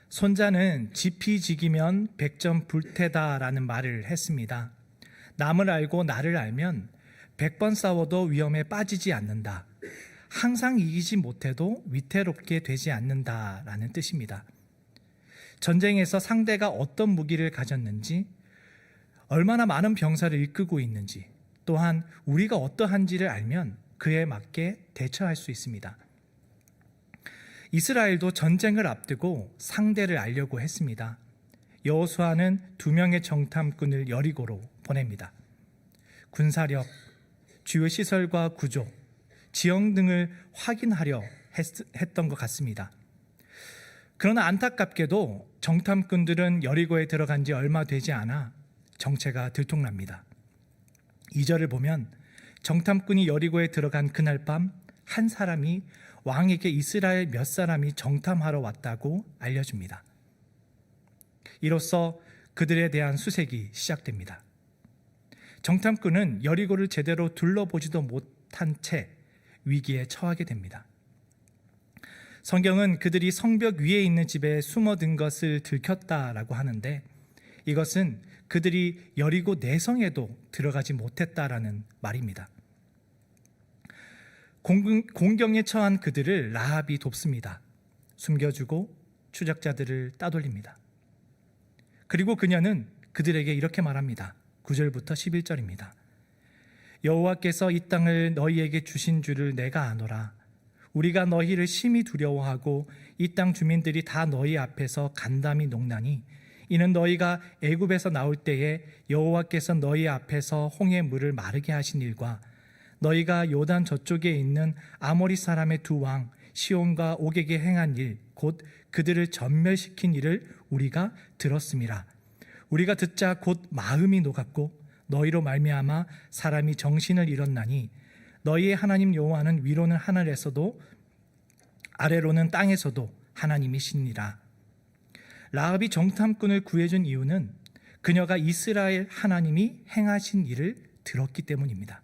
손자는 지피지기면 백전 불태다라는 말을 했습니다. 남을 알고 나를 알면 100번 싸워도 위험에 빠지지 않는다. 항상 이기지 못해도 위태롭게 되지 않는다라는 뜻입니다. 전쟁에서 상대가 어떤 무기를 가졌는지, 얼마나 많은 병사를 이끌고 있는지, 또한 우리가 어떠한지를 알면 그에 맞게 대처할 수 있습니다. 이스라엘도 전쟁을 앞두고 상대를 알려고 했습니다. 여호수아는 2명의 정탐꾼을 여리고로 보냅니다. 군사력, 주요 시설과 구조, 지형 등을 확인하려 했던 것 같습니다. 그러나 안타깝게도 정탐꾼들은 여리고에 들어간 지 얼마 되지 않아 정체가 들통납니다. 2절을 보면 정탐꾼이 여리고에 들어간 그날 밤 한 사람이 왕에게 이스라엘 몇 사람이 정탐하러 왔다고 알려줍니다. 이로써 그들에 대한 수색이 시작됩니다. 정탐꾼은 여리고를 제대로 둘러보지도 못한 채 위기에 처하게 됩니다. 성경은 그들이 성벽 위에 있는 집에 숨어든 것을 들켰다라고 하는데, 이것은 그들이 여리고 내성에도 들어가지 못했다라는 말입니다. 공경에 처한 그들을 라합이 돕습니다. 숨겨주고 추적자들을 따돌립니다. 그리고 그녀는 그들에게 이렇게 말합니다. 9절부터 11절입니다. 여호와께서 이 땅을 너희에게 주신 줄을 내가 아노라. 우리가 너희를 심히 두려워하고 이 땅 주민들이 다 너희 앞에서 간담이 녹나니, 이는 너희가 애굽에서 나올 때에 여호와께서 너희 앞에서 홍해 물을 마르게 하신 일과 너희가 요단 저쪽에 있는 아모리 사람의 2왕 시온과 옥에게 행한 일, 곧 그들을 전멸시킨 일을 우리가 들었음이라. 우리가 듣자 곧 마음이 녹았고 너희로 말미암아 사람이 정신을 잃었나니, 너희의 하나님 여호와는 위로는 하늘에서도 아래로는 땅에서도 하나님이시니라. 라합이 정탐꾼을 구해준 이유는 그녀가 이스라엘 하나님이 행하신 일을 들었기 때문입니다.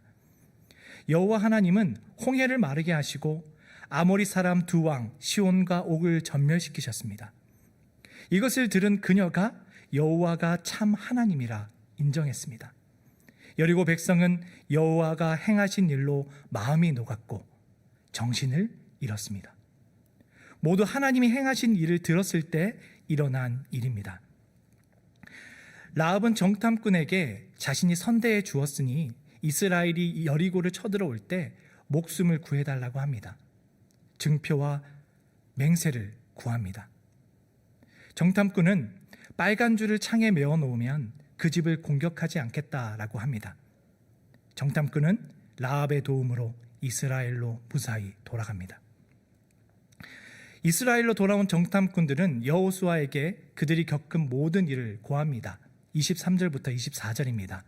여호와 하나님은 홍해를 마르게 하시고 아모리 사람 2왕 시온과 옥을 전멸시키셨습니다. 이것을 들은 그녀가 여호와가 참 하나님이라 인정했습니다. 여리고 백성은 여호와가 행하신 일로 마음이 녹았고 정신을 잃었습니다. 모두 하나님이 행하신 일을 들었을 때 일어난 일입니다. 라합은 정탐꾼에게 자신이 선대해 주었으니 이스라엘이 여리고를 쳐들어올 때 목숨을 구해달라고 합니다. 증표와 맹세를 구합니다. 정탐꾼은 빨간 줄을 창에 메어 놓으면 그 집을 공격하지 않겠다라고 합니다. 정탐꾼은 라합의 도움으로 이스라엘로 무사히 돌아갑니다. 이스라엘로 돌아온 정탐꾼들은 여호수아에게 그들이 겪은 모든 일을 고합니다. 23절부터 24절입니다.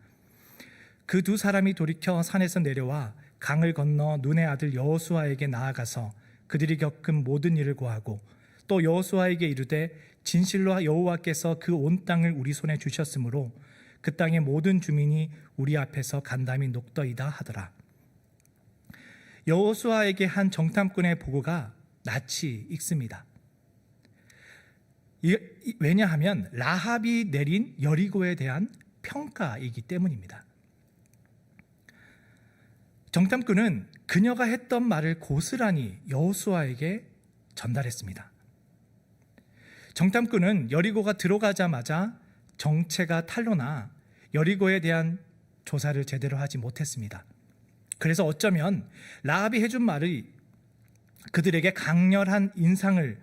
그 2 사람이 돌이켜 산에서 내려와 강을 건너 눈의 아들 여호수아에게 나아가서 그들이 겪은 모든 일을 고하고, 또 여호수아에게 이르되 진실로 여호와께서 그 온 땅을 우리 손에 주셨으므로 그 땅의 모든 주민이 우리 앞에서 간담이 녹더이다 하더라. 여호수아에게 한 정탐꾼의 보고가 낯이 익습니다. 왜냐하면 라합이 내린 여리고에 대한 평가이기 때문입니다. 정탐꾼은 그녀가 했던 말을 고스란히 여호수아에게 전달했습니다. 정탐꾼은 여리고가 들어가자마자 정체가 탄로나 여리고에 대한 조사를 제대로 하지 못했습니다. 그래서 어쩌면 라합이 해준 말이 그들에게 강렬한 인상을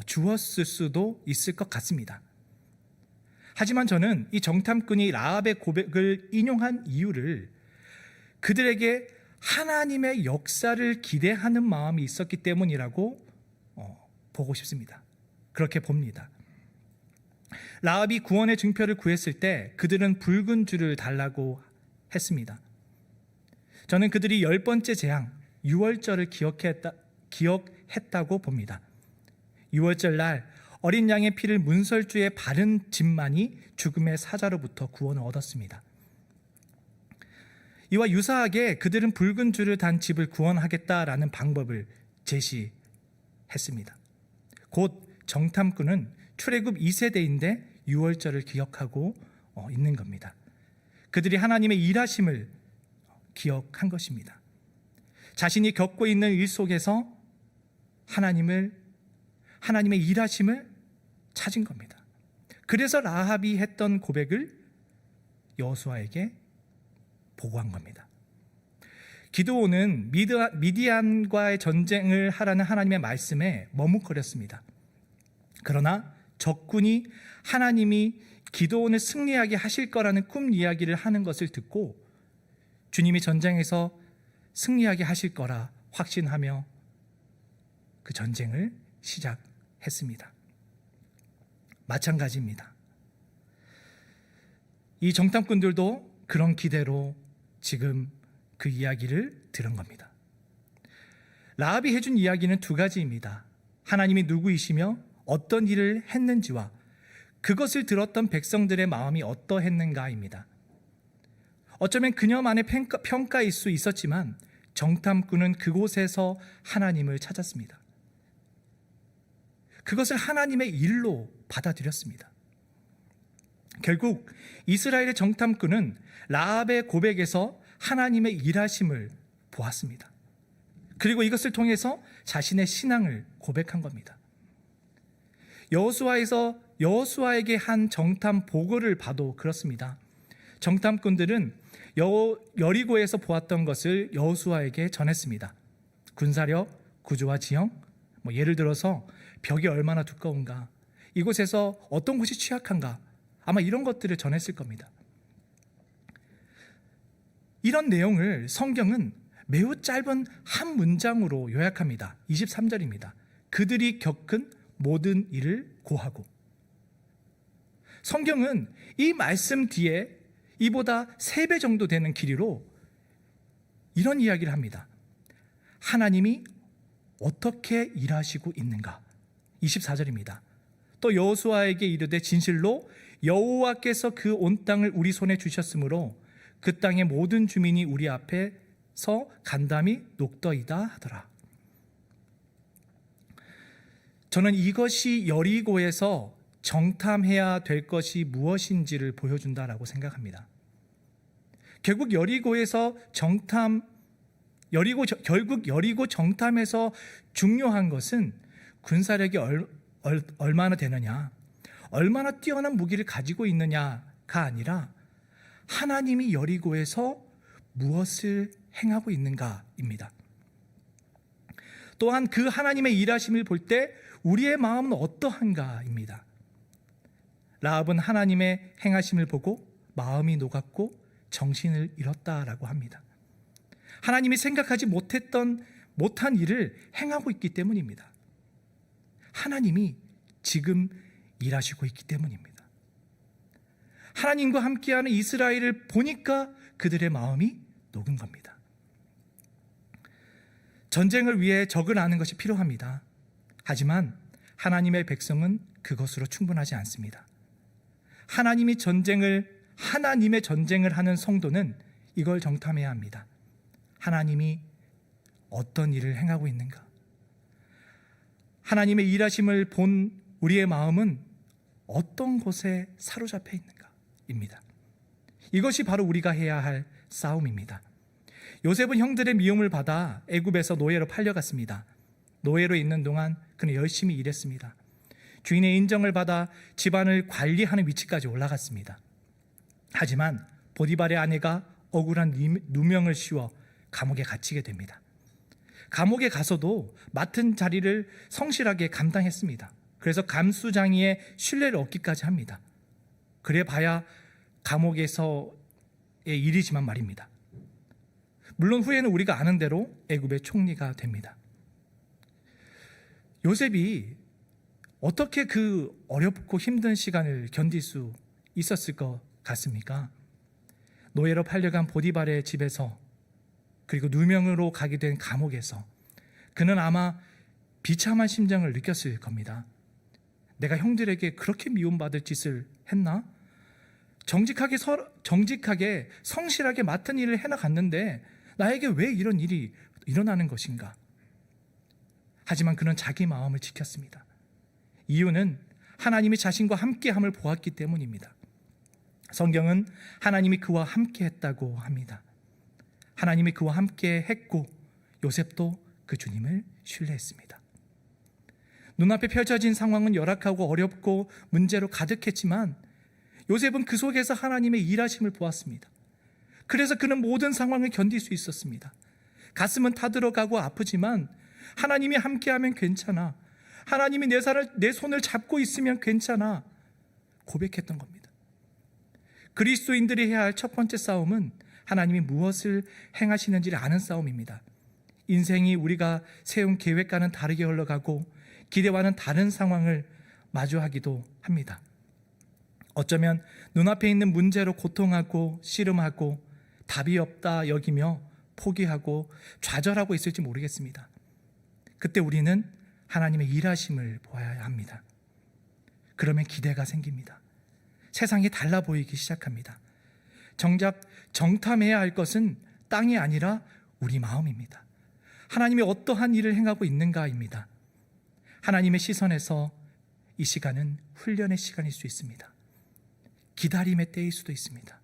주었을 수도 있을 것 같습니다. 하지만 저는 이 정탐꾼이 라합의 고백을 인용한 이유를 그들에게 하나님의 역사를 기대하는 마음이 있었기 때문이라고 보고 싶습니다. 그렇게 봅니다. 라합이 구원의 증표를 구했을 때 그들은 붉은 줄을 달라고 했습니다. 저는 그들이 10번째 재앙 유월절을 기억했다고 봅니다. 유월절 날 어린 양의 피를 문설주에 바른 집만이 죽음의 사자로부터 구원을 얻었습니다. 이와 유사하게 그들은 붉은 줄을 단 집을 구원하겠다라는 방법을 제시했습니다. 곧 정탐꾼은 출애굽 2세대인데 유월절을 기억하고 있는 겁니다. 그들이 하나님의 일하심을 기억한 것입니다. 자신이 겪고 있는 일 속에서 하나님의 일하심을 찾은 겁니다. 그래서 라합이 했던 고백을 여호수아에게 보고한 겁니다. 기드온은 미디안과의 전쟁을 하라는 하나님의 말씀에 머뭇거렸습니다. 그러나 적군이 하나님이 기드온을 승리하게 하실 거라는 꿈 이야기를 하는 것을 듣고 주님이 전쟁에서 승리하게 하실 거라 확신하며 그 전쟁을 시작했습니다. 마찬가지입니다. 이 정탐꾼들도 그런 기대로 지금 그 이야기를 들은 겁니다. 라합이 해준 이야기는 두 가지입니다. 하나님이 누구이시며 어떤 일을 했는지와 그것을 들었던 백성들의 마음이 어떠했는가입니다. 어쩌면 그녀만의 평가일 수 있었지만 정탐꾼은 그곳에서 하나님을 찾았습니다. 그것을 하나님의 일로 받아들였습니다. 결국 이스라엘의 정탐꾼은 라합의 고백에서 하나님의 일하심을 보았습니다. 그리고 이것을 통해서 자신의 신앙을 고백한 겁니다. 여호수아에게 한 정탐 보고를 봐도 그렇습니다. 정탐꾼들은 여리고에서 보았던 것을 여호수아에게 전했습니다. 군사력, 구조와 지형, 예를 들어서 벽이 얼마나 두꺼운가, 이곳에서 어떤 곳이 취약한가, 아마 이런 것들을 전했을 겁니다. 이런 내용을 성경은 매우 짧은 한 문장으로 요약합니다. 23절입니다. 그들이 겪은 모든 일을 고하고. 성경은 이 말씀 뒤에 이보다 3배 정도 되는 길이로 이런 이야기를 합니다. 하나님이 어떻게 일하시고 있는가. 24절입니다. 또 여호수아에게 이르되 진실로 여호와께서 그 온 땅을 우리 손에 주셨으므로 그 땅의 모든 주민이 우리 앞에서 간담이 녹더이다 하더라. 저는 이것이 여리고에서 정탐해야 될 것이 무엇인지를 보여준다라고 생각합니다. 결국 여리고 정탐에서 중요한 것은 군사력이 얼마나 되느냐, 얼마나 뛰어난 무기를 가지고 있느냐가 아니라 하나님이 여리고에서 무엇을 행하고 있는가입니다. 또한 그 하나님의 일하심을 볼 때 우리의 마음은 어떠한가입니다. 라합은 하나님의 행하심을 보고 마음이 녹았고 정신을 잃었다라고 합니다. 하나님이 생각하지 못한 일을 행하고 있기 때문입니다. 하나님이 지금 일하시고 있기 때문입니다. 하나님과 함께하는 이스라엘을 보니까 그들의 마음이 녹은 겁니다. 전쟁을 위해 적을 아는 것이 필요합니다. 하지만 하나님의 백성은 그것으로 충분하지 않습니다. 하나님의 전쟁을 하는 성도는 이걸 정탐해야 합니다. 하나님이 어떤 일을 행하고 있는가? 하나님의 일하심을 본 우리의 마음은 어떤 곳에 사로잡혀 있는가입니다. 이것이 바로 우리가 해야 할 싸움입니다. 요셉은 형들의 미움을 받아 애굽에서 노예로 팔려갔습니다. 노예로 있는 동안 그는 열심히 일했습니다. 주인의 인정을 받아 집안을 관리하는 위치까지 올라갔습니다. 하지만 보디발의 아내가 억울한 누명을 씌워 감옥에 갇히게 됩니다. 감옥에 가서도 맡은 자리를 성실하게 감당했습니다. 그래서 감수장이의 신뢰를 얻기까지 합니다. 그래 봐야 감옥에서의 일이지만 말입니다. 물론 후에는 우리가 아는 대로 애굽의 총리가 됩니다. 요셉이 어떻게 그 어렵고 힘든 시간을 견딜 수 있었을 것 같습니까? 노예로 팔려간 보디발의 집에서, 그리고 누명으로 가게 된 감옥에서 그는 아마 비참한 심정을 느꼈을 겁니다. 내가 형들에게 그렇게 미움받을 짓을 했나? 정직하게 성실하게 맡은 일을 해나갔는데 나에게 왜 이런 일이 일어나는 것인가? 하지만 그는 자기 마음을 지켰습니다. 이유는 하나님이 자신과 함께함을 보았기 때문입니다. 성경은 하나님이 그와 함께했다고 합니다. 하나님이 그와 함께했고 요셉도 그 주님을 신뢰했습니다. 눈앞에 펼쳐진 상황은 열악하고 어렵고 문제로 가득했지만 요셉은 그 속에서 하나님의 일하심을 보았습니다. 그래서 그는 모든 상황을 견딜 수 있었습니다. 가슴은 타들어가고 아프지만 하나님이 함께하면 괜찮아, 하나님이 내 손을 잡고 있으면 괜찮아 고백했던 겁니다. 그리스도인들이 해야 할 첫 번째 싸움은 하나님이 무엇을 행하시는지를 아는 싸움입니다. 인생이 우리가 세운 계획과는 다르게 흘러가고 기대와는 다른 상황을 마주하기도 합니다. 어쩌면 눈앞에 있는 문제로 고통하고 씨름하고 답이 없다 여기며 포기하고 좌절하고 있을지 모르겠습니다. 그때 우리는 하나님의 일하심을 보아야 합니다. 그러면 기대가 생깁니다. 세상이 달라 보이기 시작합니다. 정작 정탐해야 할 것은 땅이 아니라 우리 마음입니다. 하나님이 어떠한 일을 행하고 있는가입니다. 하나님의 시선에서 이 시간은 훈련의 시간일 수 있습니다. 기다림의 때일 수도 있습니다.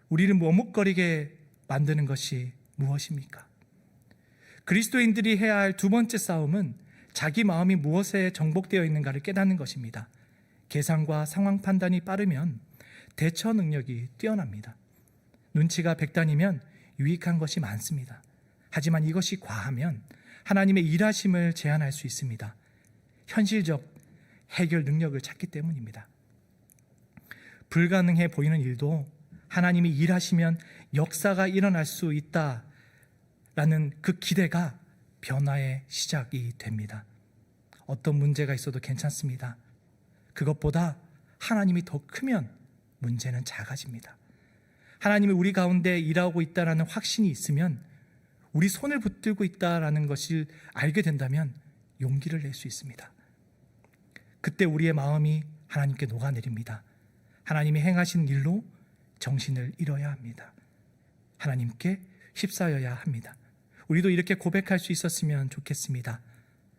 우리를 머뭇거리게 만드는 것이 무엇입니까? 그리스도인들이 해야 할 두 번째 싸움은 자기 마음이 무엇에 정복되어 있는가를 깨닫는 것입니다. 계산과 상황 판단이 빠르면 대처 능력이 뛰어납니다. 눈치가 백단이면 유익한 것이 많습니다. 하지만 이것이 과하면 하나님의 일하심을 제한할 수 있습니다. 현실적 해결 능력을 찾기 때문입니다. 불가능해 보이는 일도 하나님이 일하시면 역사가 일어날 수 있다라는 그 기대가 변화의 시작이 됩니다. 어떤 문제가 있어도 괜찮습니다. 그것보다 하나님이 더 크면 문제는 작아집니다. 하나님이 우리 가운데 일하고 있다는 확신이 있으면, 우리 손을 붙들고 있다는 것을 알게 된다면 용기를 낼 수 있습니다. 그때 우리의 마음이 하나님께 녹아내립니다. 하나님이 행하신 일로 정신을 잃어야 합니다. 하나님께 휩싸여야 합니다. 우리도 이렇게 고백할 수 있었으면 좋겠습니다.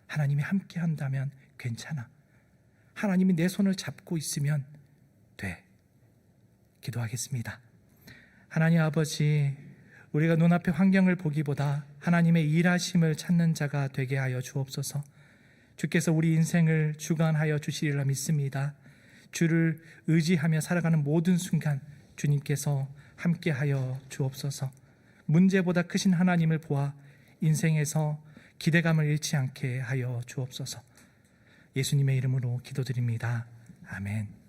하나님이 함께 한다면 괜찮아. 하나님이 내 손을 잡고 있으면 돼. 기도하겠습니다. 하나님 아버지, 우리가 눈앞의 환경을 보기보다 하나님의 일하심을 찾는 자가 되게 하여 주옵소서. 주께서 우리 인생을 주관하여 주시리라 믿습니다. 주를 의지하며 살아가는 모든 순간 주님께서 함께하여 주옵소서. 문제보다 크신 하나님을 보아 인생에서 기대감을 잃지 않게 하여 주옵소서. 예수님의 이름으로 기도드립니다. 아멘.